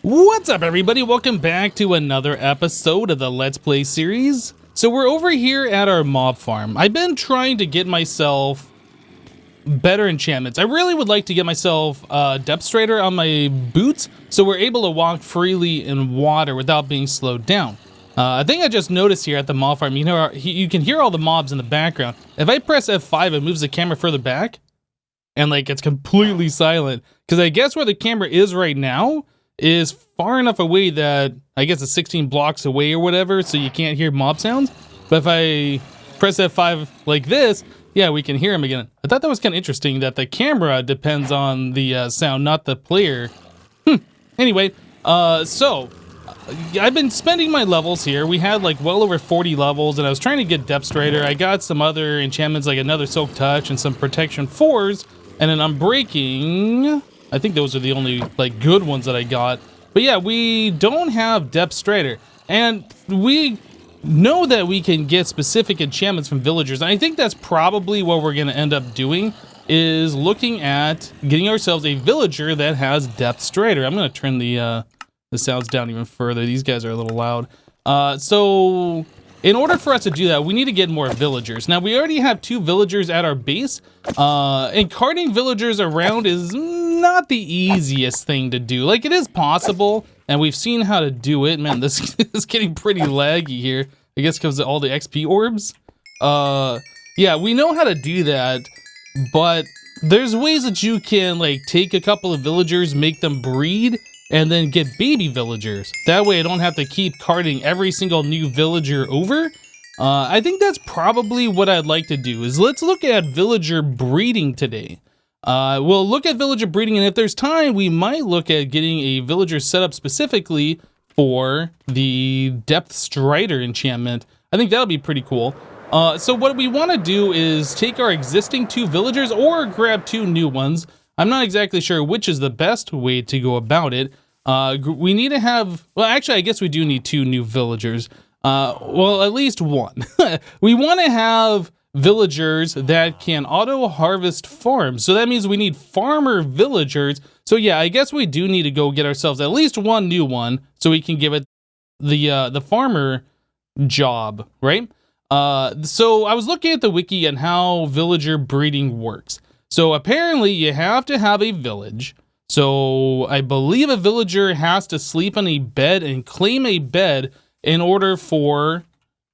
What's up, everybody? Welcome back to another episode of the Let's Play series. So we're over here at our mob farm. I've been trying to get myself better enchantments. I really would like to get myself depth strider on my boots so we're able to walk freely in water without being slowed down. I think I just noticed here at the mob farm, you can hear all the mobs in the background. If I press F5, it moves the camera further back and like it's completely silent. Because I guess where the camera is right now is far enough away that I guess it's 16 blocks away or whatever, so you can't hear mob sounds. But if I press F5 like this, yeah, we can hear them again. I thought that was kind of interesting that the camera depends on the sound, not the player. Anyway, so I've been spending my levels here. We had like well over 40 levels, and I was trying to get Depth Strider. I got some other enchantments like another Silk Touch and some Protection 4s, and then I'm breaking. I think those are the only like good ones that I got. But yeah, we don't have Depth Strider, and we know that we can get specific enchantments from villagers. And I think that's probably what we're going to end up doing, is looking at getting ourselves a villager that has Depth Strider. I'm going to turn the sounds down even further. These guys are a little loud. So in order for us to do that, we need to get more villagers. Now, we already have 2 villagers at our base, and carting villagers around is not the easiest thing to do. Like, it is possible, and we've seen how to do it. Man, this is getting pretty laggy here. I guess because of all the XP orbs. Yeah, we know how to do that, but there's ways that you can, like, take a couple of villagers, make them breed, and then get baby villagers. That way I don't have to keep carting every single new villager over. I think that's probably what I'd like to do, is let's look at villager breeding today. We'll look at villager breeding, and if there's time, we might look at getting a villager set up specifically for the Depth Strider enchantment. I think that'll be pretty cool. So what we want to do is take our existing 2 villagers or grab 2 new ones. I'm not exactly sure which is the best way to go about it. We need to have, well, actually, I guess we do need 2 new villagers. Well, at least 1. We want to have villagers that can auto-harvest farms. So that means we need farmer villagers. So yeah, I guess we do need to go get ourselves at least 1 new one so we can give it the farmer job, right? So I was looking at the wiki and how villager breeding works. So apparently you have to have a village. So I believe a villager has to sleep on a bed and claim a bed in order for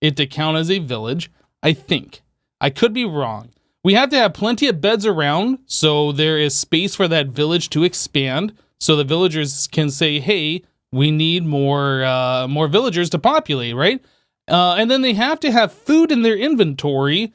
it to count as a village, I think. I could be wrong. We have to have plenty of beds around, so there is space for that village to expand, so the villagers can say, hey, we need more villagers to populate, right? And then they have to have food in their inventory,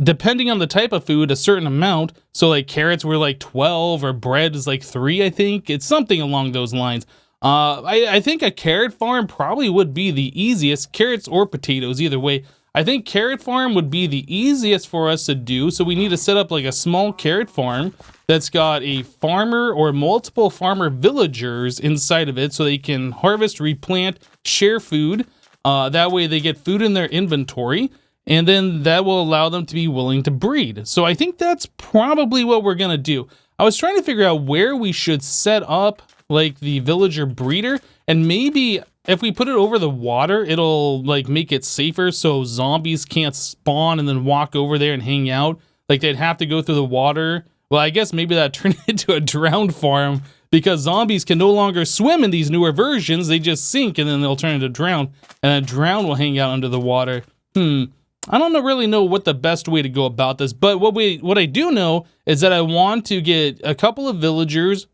depending on the type of food, a certain amount. So like carrots were like 12, or bread is like 3, I think. It's something along those lines. I think a carrot farm probably would be the easiest, carrots or potatoes, either way. I think carrot farm would be the easiest for us to do, so we need to set up like a small carrot farm that's got a farmer or multiple farmer villagers inside of it so they can harvest, replant, share food. That way they get food in their inventory, and then that will allow them to be willing to breed. So I think that's probably what we're going to do. I was trying to figure out where we should set up like the villager breeder, and maybe if we put it over the water, it'll like make it safer so zombies can't spawn and then walk over there and hang out. Like they'd have to go through the water. Well, I guess maybe that turned into a drowned farm because zombies can no longer swim in these newer versions. They just sink and then they'll turn into drown, and then drown will hang out under the water. I don't really know what the best way to go about this, but what I do know is that I want to get a couple of villagers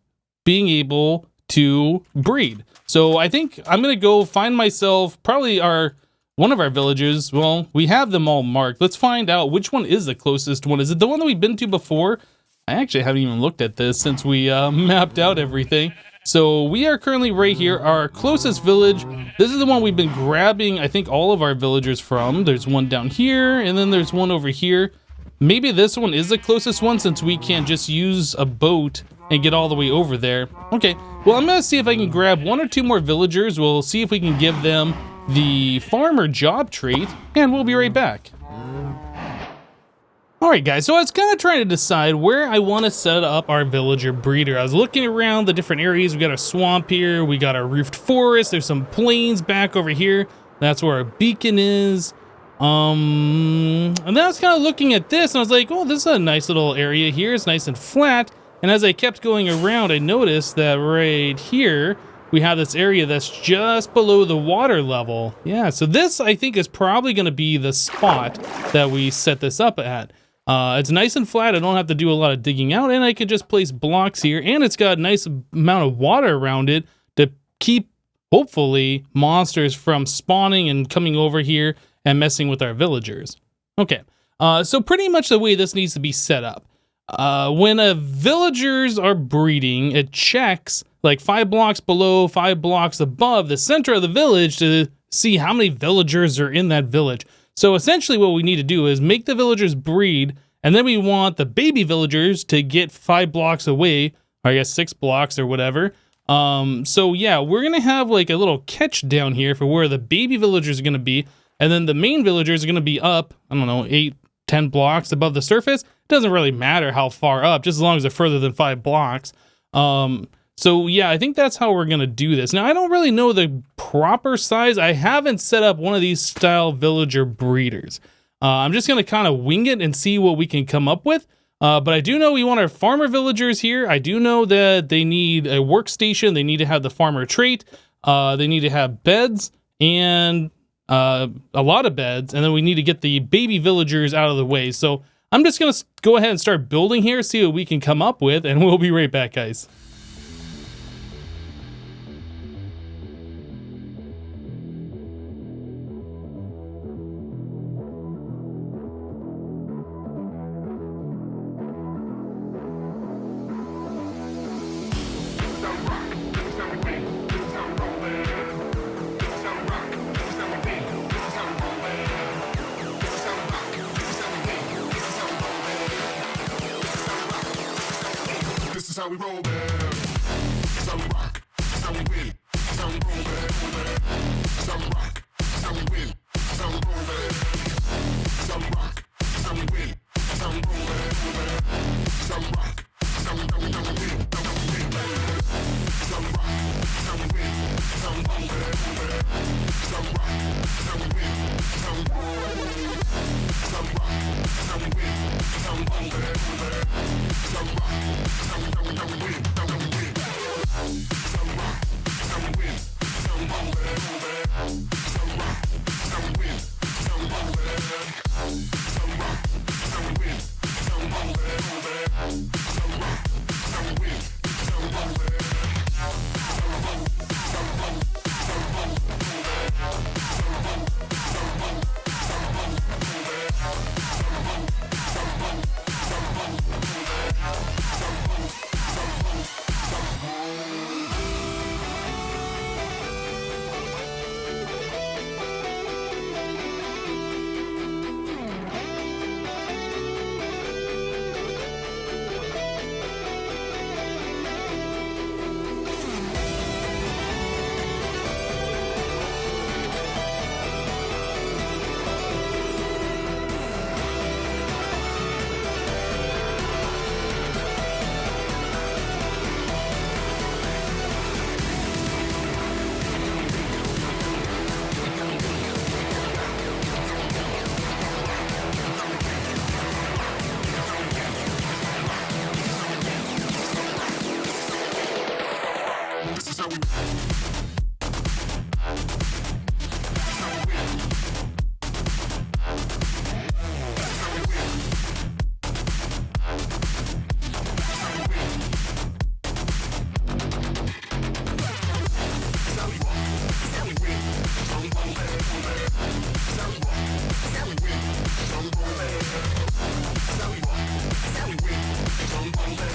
being able to breed. So I think I'm going to go find myself probably one of our villagers. Well, we have them all marked. Let's find out which one is the closest one. Is it the one that we've been to before? I actually haven't even looked at this since we mapped out everything. So we are currently right here, our closest village. This is the one we've been grabbing, I think, all of our villagers from. There's one down here, and then there's one over here. Maybe this one is the closest one since we can just use a boat and get all the way over there. Okay, well, I'm going to see if I can grab 1 or 2 more villagers. We'll see if we can give them the farmer job trait, and we'll be right back. All right, guys, so I was kind of trying to decide where I want to set up our villager breeder. I was looking around the different areas. We got a swamp here. We got our roofed forest. There's some plains back over here. That's where our beacon is. And then I was kind of looking at this, and I was like, oh, this is a nice little area here. It's nice and flat. And as I kept going around, I noticed that right here, we have this area that's just below the water level. Yeah, so this, I think, is probably going to be the spot that we set this up at. It's nice and flat. I don't have to do a lot of digging out, and I can just place blocks here, and it's got a nice amount of water around it to keep, hopefully, monsters from spawning and coming over here and messing with our villagers. Okay, so pretty much the way this needs to be set up. When villagers are breeding, it checks like 5 blocks below, 5 blocks above the center of the village to see how many villagers are in that village. So essentially what we need to do is make the villagers breed, and then we want the baby villagers to get 5 blocks away, or I guess 6 blocks or whatever. So yeah, we're going to have like a little catch down here for where the baby villagers are going to be, and then the main villagers are going to be up, I don't know, 8, 10 blocks above the surface. It doesn't really matter how far up, just as long as they're further than 5 blocks. So yeah, I think that's how we're going to do this. Now, I don't really know the proper size. I haven't set up one of these style villager breeders. I'm just going to kind of wing it and see what we can come up with. But I do know we want our farmer villagers here. I do know that they need a workstation. They need to have the farmer trait. They need to have beds and a lot of beds. And then we need to get the baby villagers out of the way. So I'm just going to go ahead and start building here, see what we can come up with, and we'll be right back, guys. This is how we roll, man. Some rock, some win, some roll, man. Some rock, some win, some roll, man. Some rock, some win, some roll, man. Some rock, some win, some roll, man. Some rock, some win, some roll, man. Some rock, some win, some roll. Some rock, some win, some roll, man. Some rock, some win, some win. Some rock, some win, some win, some roll, man. Some rock, some win, some roll, man. Some rock, some win, some roll, man.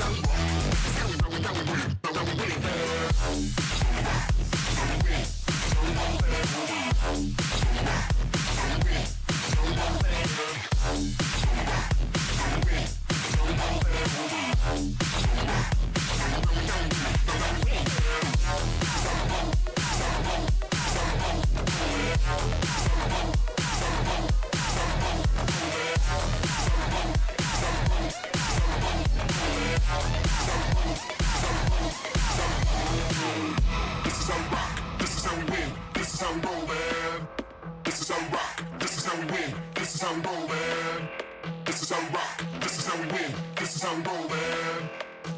Some rock, some win, some roll, man. is how we roll, man.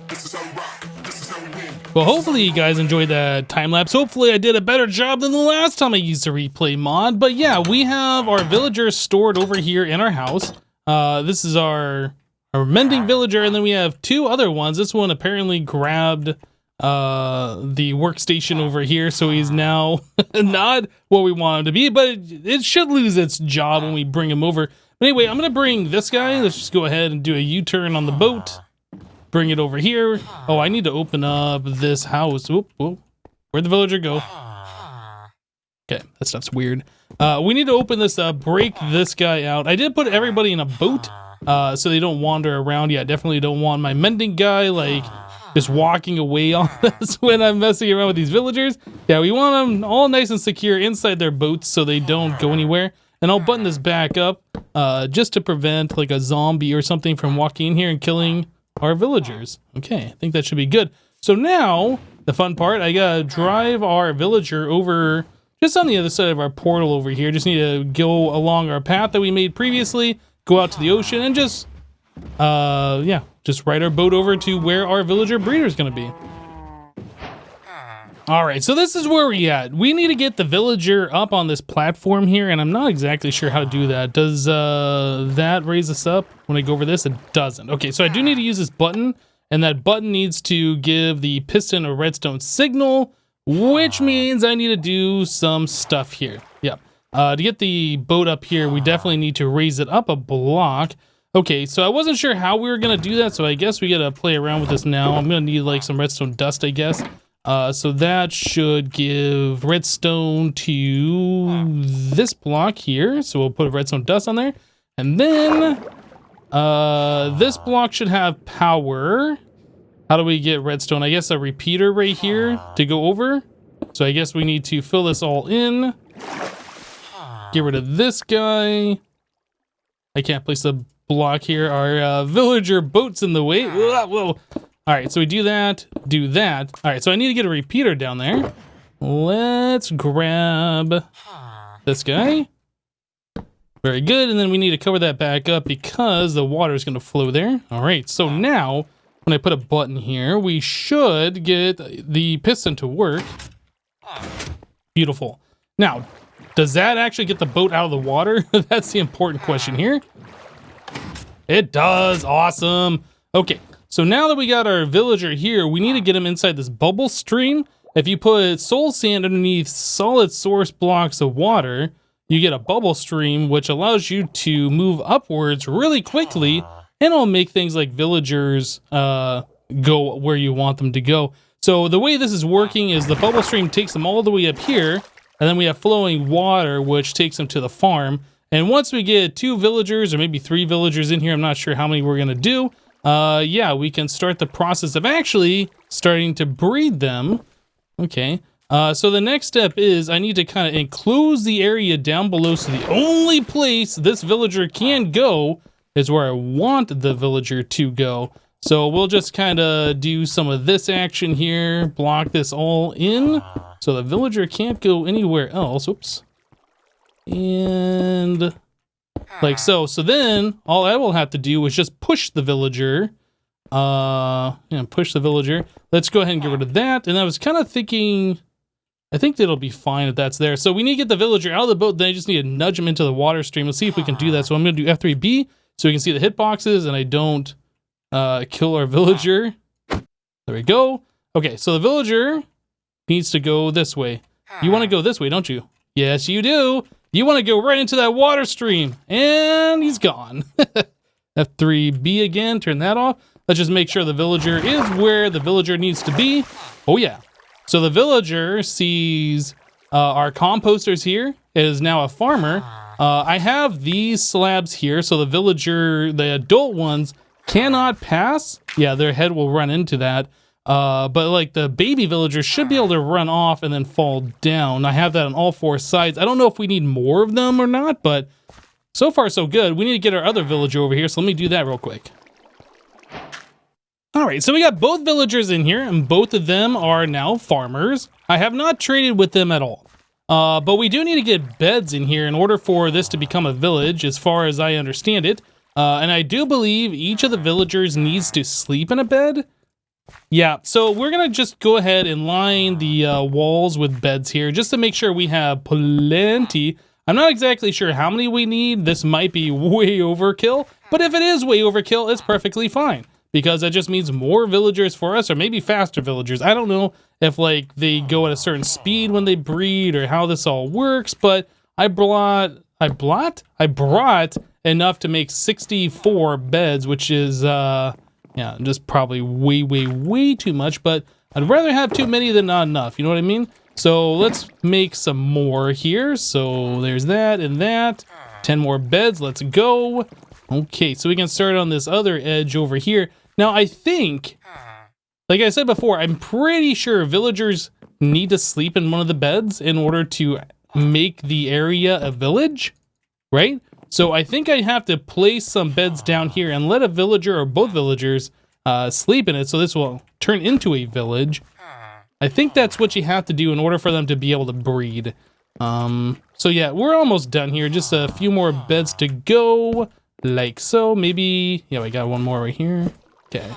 This is how we rock. This is how we win. Well, hopefully you guys enjoyed that time lapse. Hopefully I did a better job than the last time I used a replay mod. But yeah, we have our villagers stored over here in our house. This is our mending villager, and then we have two other ones. This one apparently grabbed the workstation over here, so he's now not what we want him to be, but it should lose its job when we bring him over. But anyway, I'm gonna bring this guy. Let's just go ahead and do a U-turn on the boat. Bring it over here. Oh, I need to open up this house. Whoop, whoop. Where'd the villager go? Okay, that stuff's weird. We need to open this up, break this guy out. I did put everybody in a boat, so they don't wander around. Yeah, I definitely don't want my mending guy, like, just walking away on us when I'm messing around with these villagers. Yeah, we want them all nice and secure inside their boats so they don't go anywhere. And I'll button this back up, just to prevent, like, a zombie or something from walking in here and killing our villagers. Okay, I think that should be good. So now, the fun part, I gotta drive our villager over just on the other side of our portal over here. Just need to go along our path that we made previously, go out to the ocean, and just, yeah, just ride our boat over to where our villager breeder is gonna be. All right, so this is where we're at. We need to get the villager up on this platform here, and I'm not exactly sure how to do that. Does that raise us up when I go over this? It doesn't. Okay, so I do need to use this button, and that button needs to give the piston a redstone signal, which means I need to do some stuff here. Yeah, to get the boat up here, we definitely need to raise it up a block. Okay, so I wasn't sure how we were gonna do that, so I guess we gotta play around with this now. I'm gonna need like some redstone dust, I guess. So that should give redstone to this block here. So we'll put a redstone dust on there. And then this block should have power. How do we get redstone? I guess a repeater right here to go over. So I guess we need to fill this all in. Get rid of this guy. I can't place a block here. Our villager boat's in the way. Whoa. All right, so we do that. All right, so I need to get a repeater down there. Let's grab this guy. Very good, and then we need to cover that back up because the water is going to flow there. All right, so now when I put a button here, we should get the piston to work. Beautiful. Now, does that actually get the boat out of the water? That's the important question here. It does. Awesome. Okay. So now that we got our villager here, we need to get him inside this bubble stream. If you put soul sand underneath solid source blocks of water, you get a bubble stream, which allows you to move upwards really quickly, and it'll make things like villagers go where you want them to go. So the way this is working is the bubble stream takes them all the way up here, and then we have flowing water, which takes them to the farm. And once we get 2 villagers, or maybe 3 villagers in here, I'm not sure how many we're gonna do, yeah, we can start the process of actually starting to breed them. Okay, so the next step is I need to kind of enclose the area down below, so the only place this villager can go is where I want the villager to go. So we'll just kind of do some of this action here, block this all in, so the villager can't go anywhere else. Oops. And like so. So then all I will have to do is just push the villager. Push the villager. Let's go ahead and get rid of that. And I was kind of thinking, I think that'll be fine if that's there. So we need to get the villager out of the boat. Then I just need to nudge him into the water stream. Let's see if we can do that. So I'm going to do F3B so we can see the hitboxes and I don't kill our villager. There we go. Okay, so the villager needs to go this way. You want to go this way, don't you? Yes, you do. You want to go right into that water stream. And he's gone. F3B again, turn that off. Let's just make sure the villager is where the villager needs to be. Oh yeah. So the villager sees our composters here. It is now a farmer. I have these slabs here, so the villager, the adult ones, cannot pass. Yeah, their head will run into that. But like the baby villagers should be able to run off and then fall down. I have that on all 4 sides. I don't know if we need more of them or not, but so far so good. We need to get our other villager over here, so let me do that real quick. All right, so we got both villagers in here, and both of them are now farmers. I have not traded with them at all. But we do need to get beds in here in order for this to become a village, as far as I understand it. And I do believe each of the villagers needs to sleep in a bed. Yeah, so we're going to just go ahead and line the walls with beds here just to make sure we have plenty. I'm not exactly sure how many we need. This might be way overkill, but if it is way overkill, it's perfectly fine because that just means more villagers for us or maybe faster villagers. I don't know if like they go at a certain speed when they breed or how this all works, but I brought enough to make 64 beds, which is yeah, just probably way too much, but I'd rather have too many than not enough, you know what I mean? So let's make some more here. So there's that and that. 10 more beds, let's go. Okay, so we can start on this other edge over here. Now I think, like I said before, I'm pretty sure villagers need to sleep in one of the beds in order to make the area a village, right? So I think I have to place some beds down here and let a villager or both villagers sleep in it. So this will turn into a village. I think that's what you have to do in order for them to be able to breed. So yeah, we're almost done here. Just a few more beds to go, like so. Maybe, yeah, we got one more right here. Okay,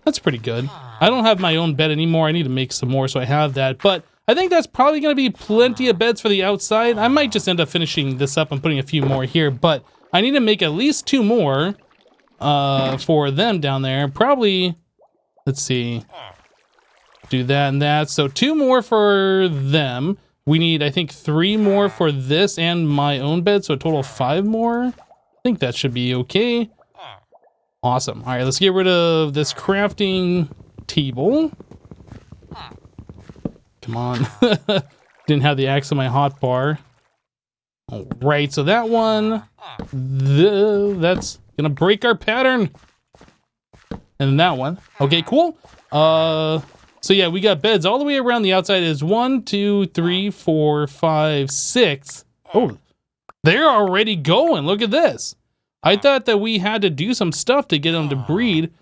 that's pretty good. I don't have my own bed anymore. I need to make some more, so I have that. But I think that's probably going to be plenty of beds for the outside. I might just end up finishing this up and putting a few more here, but I need to make at least 2 more for them down there. Probably, let's see, do that and that. So 2 more for them. We need, I think, 3 more for this and my own bed, so a total of 5 more. I think that should be okay. Awesome. All right, let's get rid of this crafting table. Come on. Didn't have the axe on my hot bar. All right, so that one, that's gonna break our pattern. And that one. Okay, cool. So yeah, we got beds all the way around the outside. Is 1, 2, 3, 4, 5, 6. Oh, they're already going. Look at this. I thought that we had to do some stuff to get them to breed.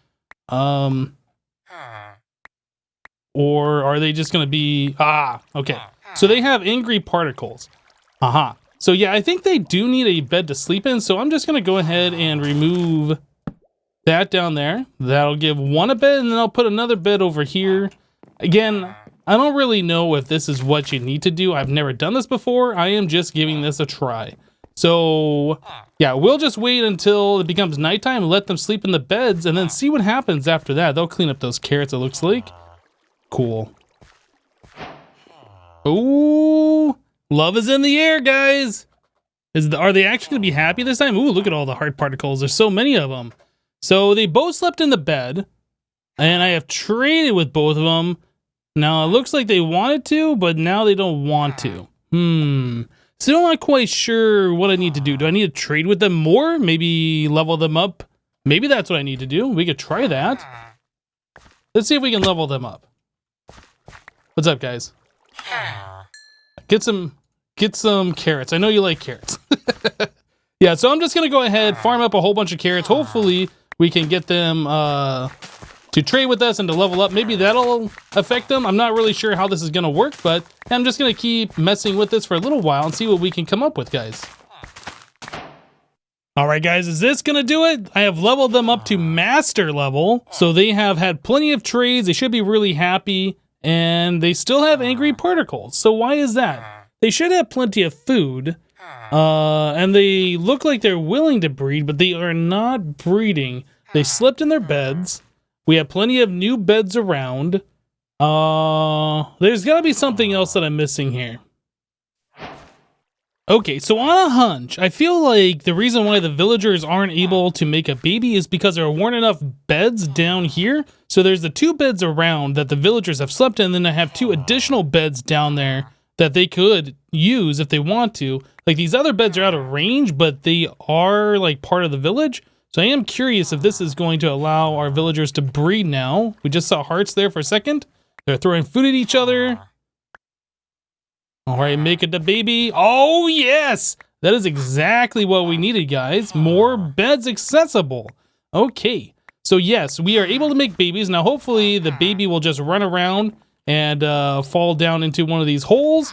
Or are they just gonna be, okay. So they have angry particles. So yeah, I think they do need a bed to sleep in. So I'm just gonna go ahead and remove that down there. That'll give one a bed, and then I'll put another bed over here. Again, I don't really know if this is what you need to do. I've never done this before. I am just giving this a try. So yeah, we'll just wait until it becomes nighttime and let them sleep in the beds and then see what happens after that. They'll clean up those carrots, it looks like. Cool. Ooh, love is in the air, guys. Are they actually gonna be happy this time? Ooh, look at all the heart particles. There's so many of them. So they both slept in the bed, and I have traded with both of them. Now it looks like they wanted to, but now they don't want to. So I'm not quite sure what I need to do. Do I need to trade with them more? Maybe level them up? Maybe that's what I need to do. We could try that. Let's see if we can level them up. What's up, guys? Get some carrots. I know you like carrots. Yeah, so I'm just gonna go ahead, farm up a whole bunch of carrots. Hopefully we can get them to trade with us and to level up. Maybe that'll affect them. I'm not really sure how this is gonna work, but I'm just gonna keep messing with this for a little while and see what we can come up with, guys. All right, guys, is this gonna do it? I have leveled them up to master level, so they have had plenty of trades. They should be really happy, and they still have angry particles. So why is that? They should have plenty of food, and they look like they're willing to breed, but they are not breeding. They slept in their beds. We have plenty of new beds around. There's gotta be something else that I'm missing here. Okay, so on a hunch, I feel like the reason why the villagers aren't able to make a baby is because there weren't enough beds down here. So there's the 2 beds around that the villagers have slept in, and then I have 2 additional beds down there that they could use if they want to. Like, these other beds are out of range, but they are like part of the village. So I am curious if this is going to allow our villagers to breed now. We just saw hearts there for a second. They're throwing food at each other. All right, make it the baby. Oh, yes! That is exactly what we needed, guys. More beds accessible. Okay, so yes, we are able to make babies. Now, hopefully, the baby will just run around and fall down into one of these holes.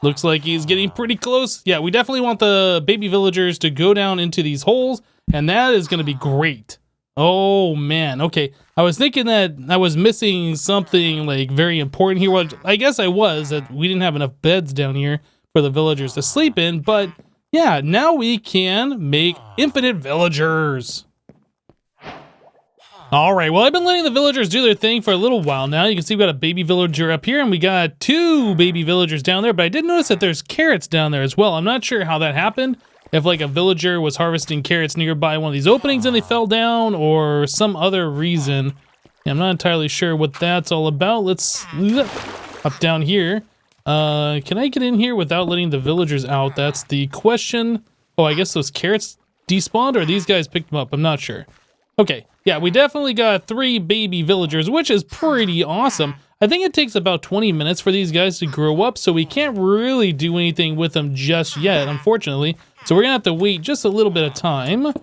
Looks like he's getting pretty close. Yeah, we definitely want the baby villagers to go down into these holes and that is going to be great. Oh, man. Okay, I was thinking that I was missing something, like, very important here. Well, I guess I was, that we didn't have enough beds down here for the villagers to sleep in, but yeah, now we can make infinite villagers. All right, well, I've been letting the villagers do their thing for a little while now. You can see we got a baby villager up here, and we got 2 baby villagers down there, but I did notice that there's carrots down there as well. I'm not sure how that happened. If, like, a villager was harvesting carrots nearby one of these openings and they fell down, or some other reason. Yeah, I'm not entirely sure what that's all about. Let's up down here. Can I get in here without letting the villagers out? That's the question. Oh, I guess those carrots despawned, or these guys picked them up. I'm not sure. Okay, yeah, we definitely got 3 baby villagers, which is pretty awesome. I think it takes about 20 minutes for these guys to grow up, so we can't really do anything with them just yet, unfortunately. So we're gonna have to wait just a little bit of time.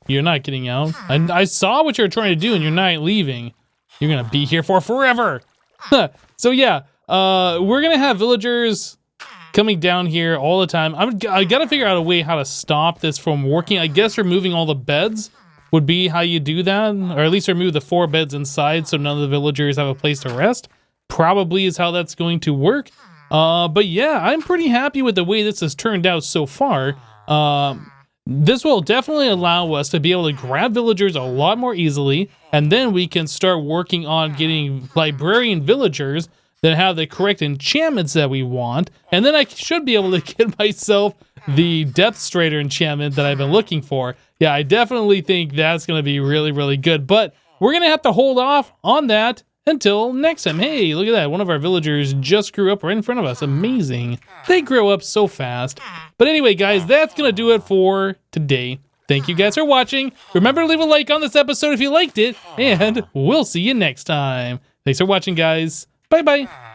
You're not getting out. I saw what you're trying to do, and you're not leaving. You're gonna be here for forever. So yeah, we're gonna have villagers coming down here all the time. I gotta figure out a way how to stop this from working. I guess removing all the beds would be how you do that, or at least remove the 4 beds inside so none of the villagers have a place to rest. Probably is how that's going to work. But yeah, I'm pretty happy with the way this has turned out so far. This will definitely allow us to be able to grab villagers a lot more easily, and then we can start working on getting librarian villagers that have the correct enchantments that we want, and then I should be able to get myself the Depth Strider enchantment that I've been looking for. Yeah, I definitely think that's going to be really, really good, but we're going to have to hold off on that until next time. Hey, look at that. One of our villagers just grew up right in front of us. Amazing. They grow up so fast. But anyway, guys, that's going to do it for today. Thank you guys for watching. Remember to leave a like on this episode if you liked it, and we'll see you next time. Thanks for watching, guys. Bye-bye.